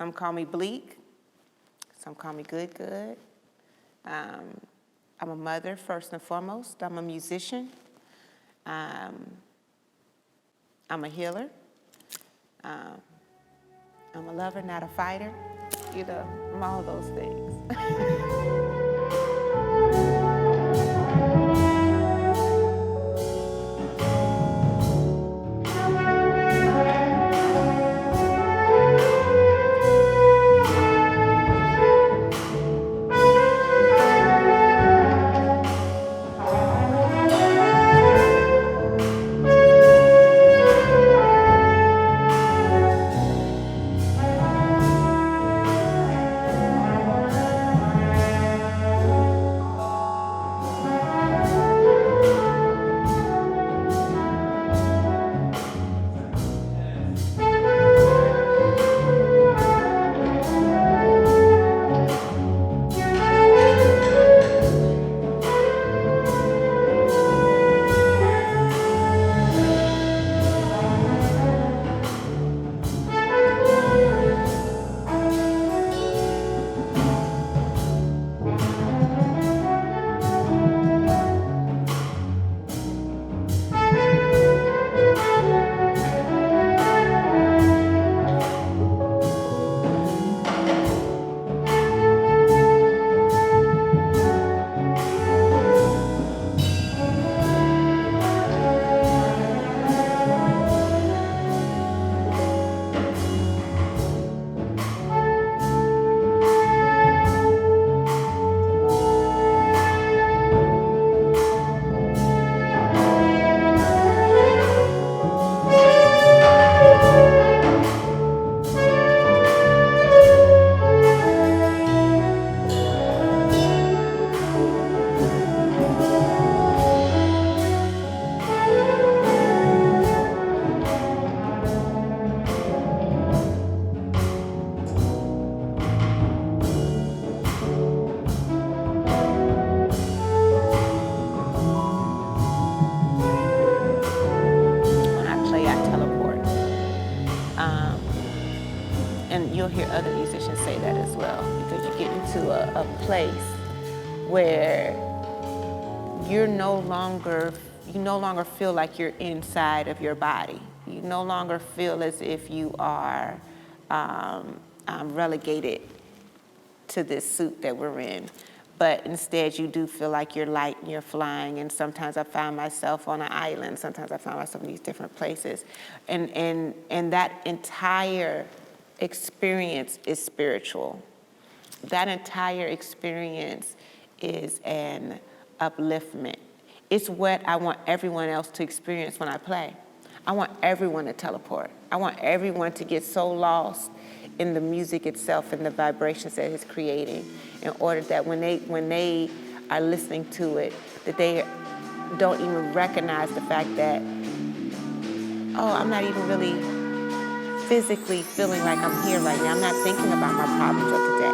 Some call me Bleak. Some call me Good. I'm a mother, first and foremost. I'm a musician. I'm a healer. I'm a lover, not a fighter. You know, I'm all those things. And you'll hear other musicians say that as well, because you get into a place where you no longer feel like you're inside of your body. You no longer feel as if you are relegated to this suit that we're in. But instead, you do feel like you're light and you're flying. And sometimes I find myself on an island. Sometimes I find myself in these different places. And that entire experience is spiritual. That entire experience is an upliftment. It's what I want everyone else to experience when I play. I want everyone to teleport. I want everyone to get so lost in the music itself and the vibrations that it's creating, in order that when they are listening to it, that they don't even recognize the fact that, oh, I'm not even really physically feeling like I'm here right now. I'm not thinking about my problems of today.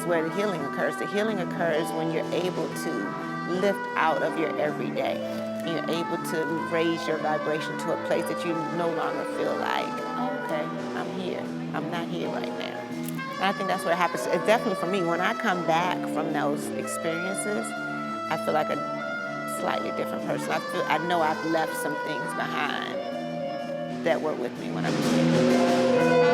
Where the healing occurs. The healing occurs when you're able to lift out of your everyday. you're able to raise your vibration to a place that you no longer feel like, oh, okay, I'm here. I'm not here right now. And I think that's what happens. It's definitely for me. When I come back from those experiences, I feel like a slightly different person. I know I've left some things behind that were with me when I was here.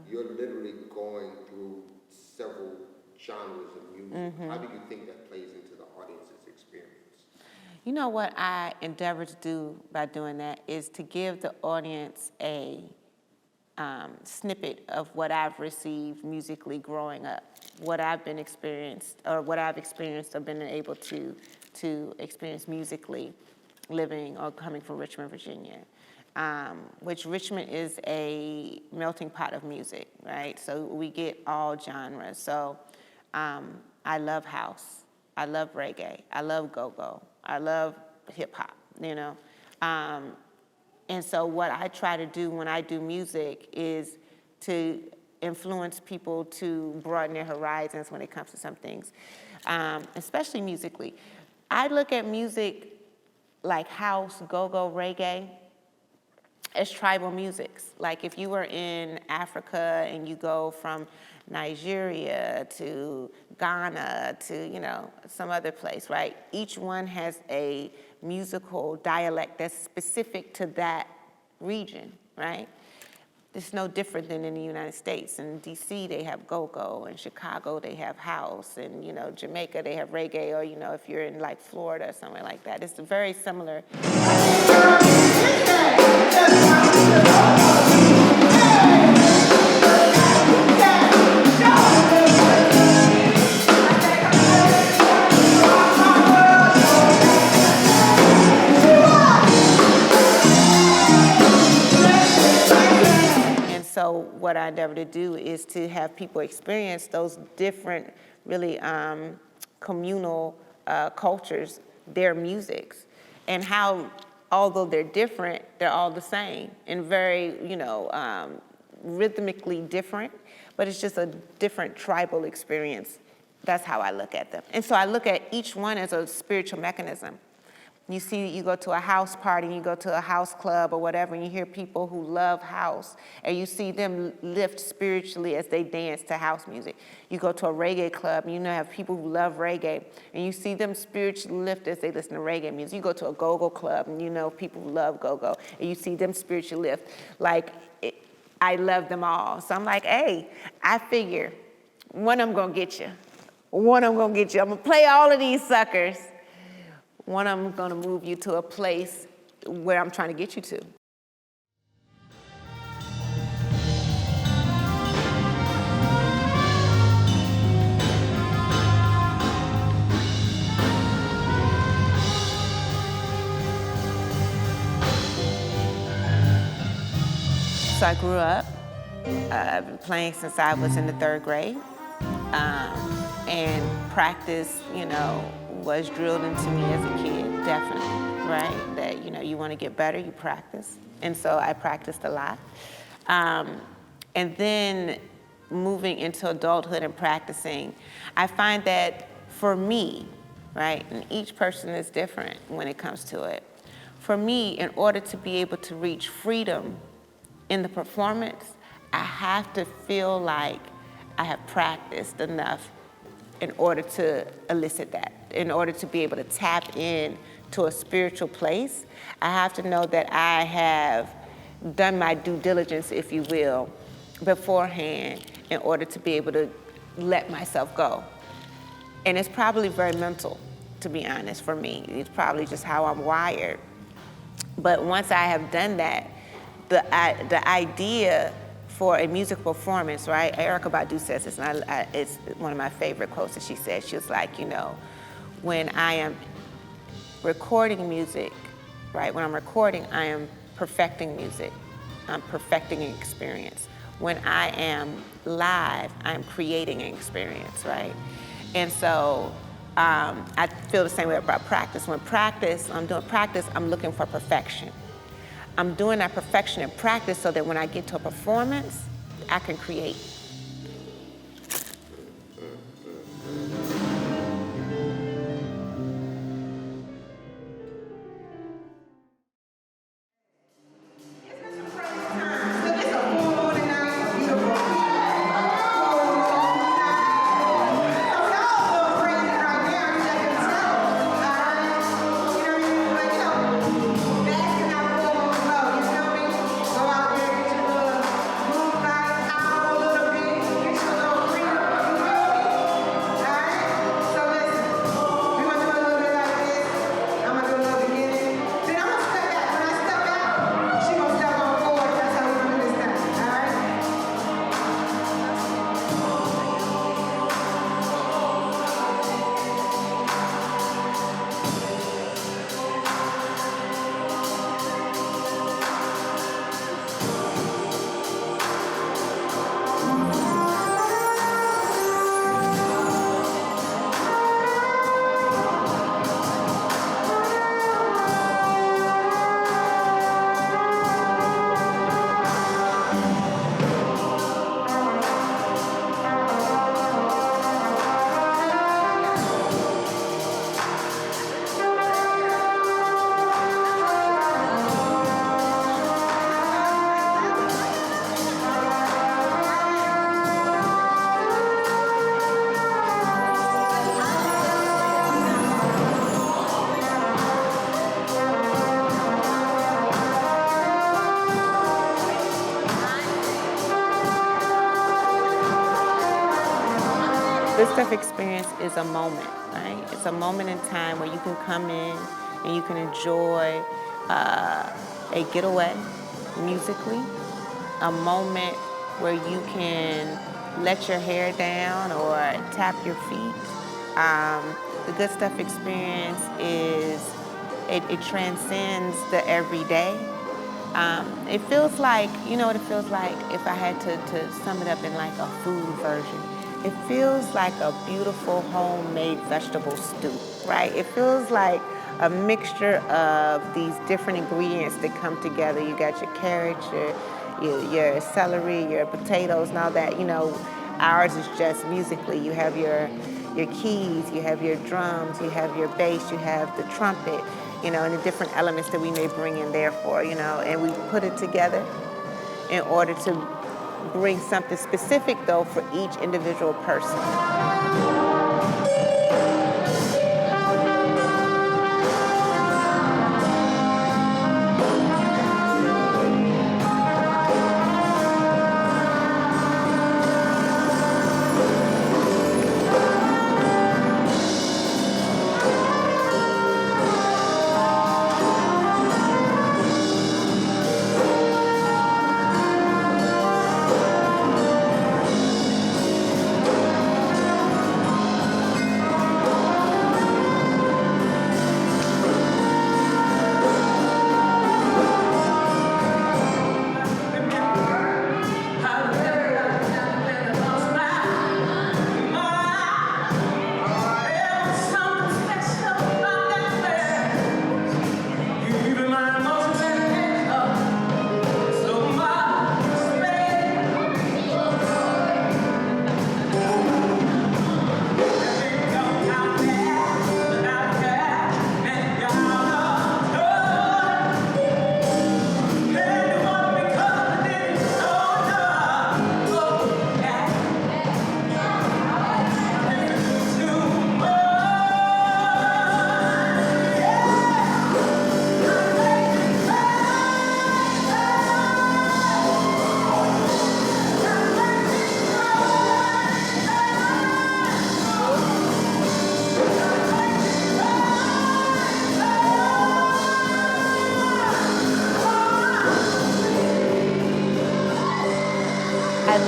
You're literally going through several genres of music. How do you think that plays into the audience's experience? You know what I endeavor to do by doing that is to give the audience a snippet of what I've received musically growing up, what I've experienced or been able to experience musically living or coming from Richmond, Virginia. Which Richmond is a melting pot of music, right? So we get all genres. So I love house, I love reggae, I love go-go, I love hip hop, you know? And so what I try to do when I do music is to influence people to broaden their horizons when it comes to some things, especially musically. I look at music like house, go-go, reggae, as tribal musics. Like if you were in Africa and you go from Nigeria to Ghana to, you know, some other place, right? Each one has a musical dialect that's specific to that region, right? It's no different than in the United States. In DC, they have go-go. In Chicago, they have house. And, you know, Jamaica, they have reggae. Or, you know, if you're in, like, Florida or somewhere like that, it's very similar. So what I endeavor to do is to have people experience those different, really communal cultures, their musics, and how, although they're different, they're all the same and very, you know, rhythmically different, but it's just a different tribal experience. That's how I look at them. And so I look at each one as a spiritual mechanism. You go to a house party, you go to a house club or whatever, and you hear people who love house, and you see them lift spiritually as they dance to house music. You go to a reggae club, and you have people who love reggae, and you see them spiritually lift as they listen to reggae music. You go to a go-go club, and you know people who love go-go, and you see them spiritually lift. I love them all. So I'm like, hey, I figure one of them gonna get you. One of them gonna get you. I'm gonna play all of these suckers. One of them is going to move you to a place where I'm trying to get you to. So I grew up, I've been playing since I was in the 3rd grade, and practice, you know, was drilled into me as a kid, definitely, right? That, you know, you want to get better, you practice. And so I practiced a lot. And then moving into adulthood and practicing, I find that for me, right, and each person is different when it comes to it. For me, in order to be able to reach freedom in the performance, I have to feel like I have practiced enough in order to elicit that, in order to be able to tap in to a spiritual place. I have to know that I have done my due diligence, if you will, beforehand in order to be able to let myself go. And it's probably very mental, to be honest, for me. It's probably just how I'm wired. But once I have done that, the idea for a music performance, right? Erykah Badu says this, and it's one of my favorite quotes that she said. She was like, when I am recording music, right? When I'm recording, I am perfecting music. I'm perfecting an experience. When I am live, I'm creating an experience, right? And so I feel the same way about practice. When I'm doing practice, I'm looking for perfection. I'm doing that perfection in practice so that when I get to a performance, I can create. This stuff experience is a moment, right? It's a moment in time where you can come in and you can enjoy a getaway musically, a moment where you can let your hair down or tap your feet. The good stuff experience it transcends the everyday. It feels like, you know what it feels like if I had to sum it up in like a food version. It feels like a beautiful homemade vegetable stew, right? It feels like a mixture of these different ingredients that come together. You got your carrots, your celery, your potatoes, and all that. Ours is just musically. You have your keys, you have your drums, you have your bass, you have the trumpet, and the different elements that we may bring in there for, and we put it together in order to bring something specific, though, for each individual person.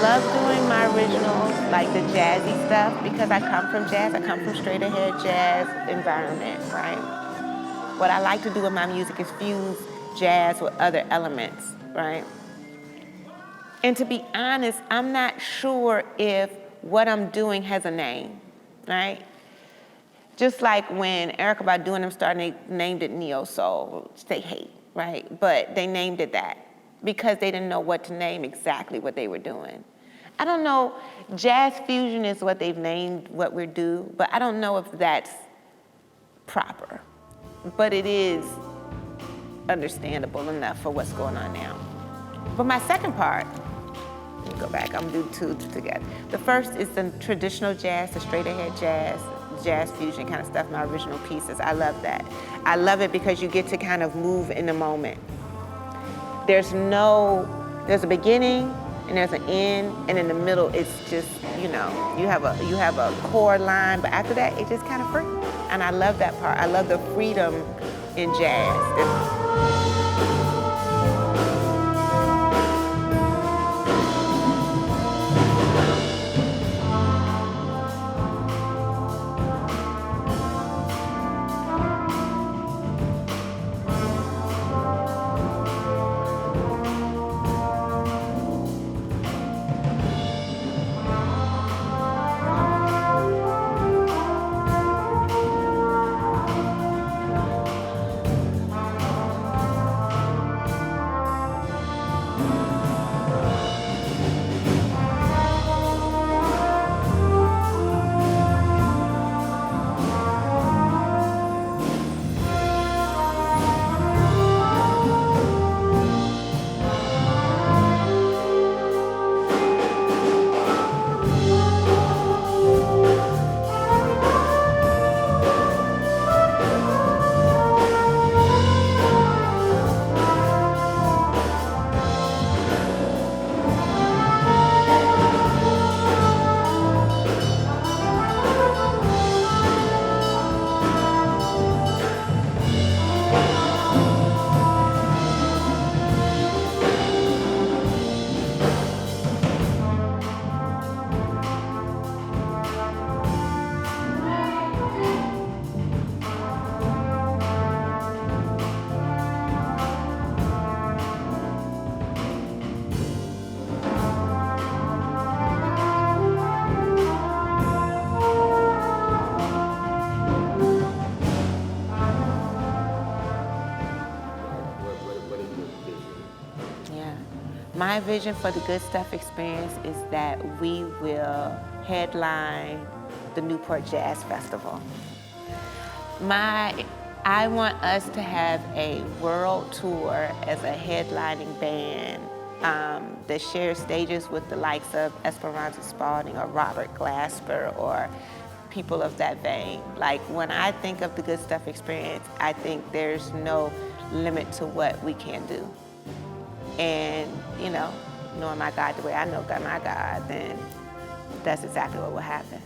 love doing my originals, like the jazzy stuff, because I come from jazz. I come from straight ahead jazz environment, right? What I like to do with my music is fuse jazz with other elements, right? And to be honest, I'm not sure if what I'm doing has a name, right? Just like when Erykah Badu and them started, they named it Neo Soul, which they hate, right? But they named it that because they didn't know what to name exactly what they were doing. I don't know, jazz fusion is what they've named what we do, but I don't know if that's proper. But it is understandable enough for what's going on now. But my second part, let me go back, I'm gonna do two together. The first is the traditional jazz, the straight ahead jazz fusion kind of stuff, my original pieces. I love that. I love it because you get to kind of move in the moment. There's a beginning and there's an end, and in the middle it's just, you have a core line, but after that it's just kind of free. And I love that part. I love the freedom in jazz. My vision for the Good Stuff Experience is that we will headline the Newport Jazz Festival. I want us to have a world tour as a headlining band that shares stages with the likes of Esperanza Spalding or Robert Glasper or people of that vein. Like, when I think of the Good Stuff Experience, I think there's no limit to what we can do. And, knowing my God the way I know God, my God, then that's exactly what will happen.